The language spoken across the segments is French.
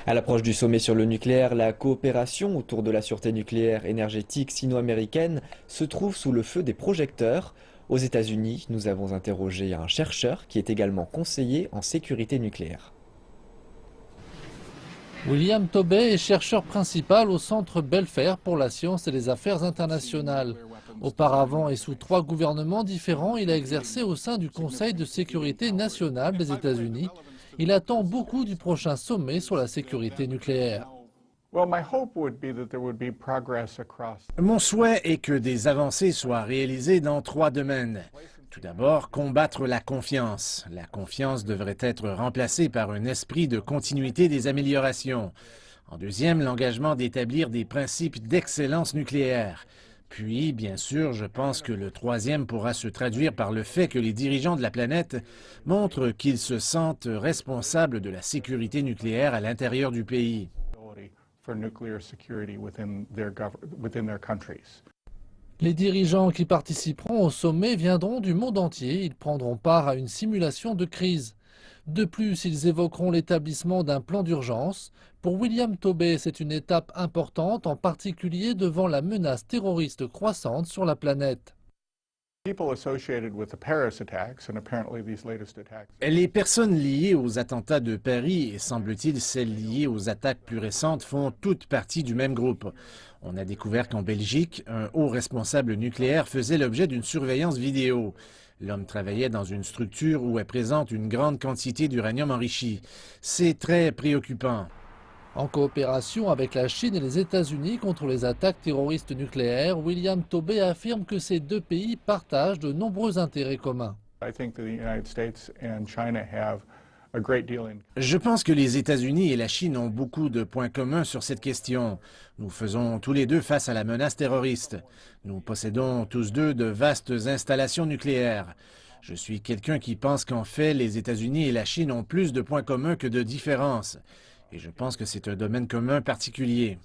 À l'approche du sommet sur le nucléaire, la coopération autour de la sûreté nucléaire énergétique sino-américaine se trouve sous le feu des projecteurs. Aux États-Unis, nous avons interrogé un chercheur qui est également conseiller en sécurité nucléaire. William Tobey est chercheur principal au Centre Belfer pour la science et les affaires internationales. Auparavant et sous 3 gouvernements différents, il a exercé au sein du Conseil de sécurité nationale des États-Unis. Il attend beaucoup du prochain sommet sur la sécurité nucléaire. Mon souhait est que des avancées soient réalisées dans 3 domaines. Tout d'abord, combattre la confiance. La confiance devrait être remplacée par un esprit de continuité des améliorations. En deuxième, l'engagement d'établir des principes d'excellence nucléaire. Puis, bien sûr, je pense que le troisième pourra se traduire par le fait que les dirigeants de la planète montrent qu'ils se sentent responsables de la sécurité nucléaire à l'intérieur du pays. Les dirigeants qui participeront au sommet viendront du monde entier. Ils prendront part à une simulation de crise. De plus, ils évoqueront l'établissement d'un plan d'urgence. Pour William Tobey, c'est une étape importante, en particulier devant la menace terroriste croissante sur la planète. Les personnes liées aux attentats de Paris et semble-t-il celles liées aux attaques plus récentes font toutes partie du même groupe. On a découvert qu'en Belgique, un haut responsable nucléaire faisait l'objet d'une surveillance vidéo. L'homme travaillait dans une structure où est présente une grande quantité d'uranium enrichi. C'est très préoccupant. En coopération avec la Chine et les États-Unis contre les attaques terroristes nucléaires, William Tobey affirme que ces deux pays partagent de nombreux intérêts communs. Je pense que les États-Unis et la Chine ont beaucoup de points communs sur cette question. Nous faisons tous les deux face à la menace terroriste. Nous possédons tous deux de vastes installations nucléaires. Je suis quelqu'un qui pense qu'en fait, les États-Unis et la Chine ont plus de points communs que de différences. Et je pense que c'est un domaine commun particulier.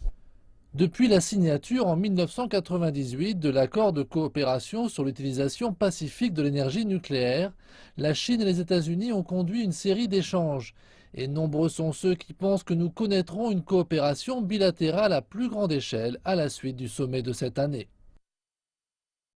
Depuis la signature en 1998 de l'accord de coopération sur l'utilisation pacifique de l'énergie nucléaire, la Chine et les États-Unis ont conduit une série d'échanges. Et nombreux sont ceux qui pensent que nous connaîtrons une coopération bilatérale à plus grande échelle à la suite du sommet de cette année.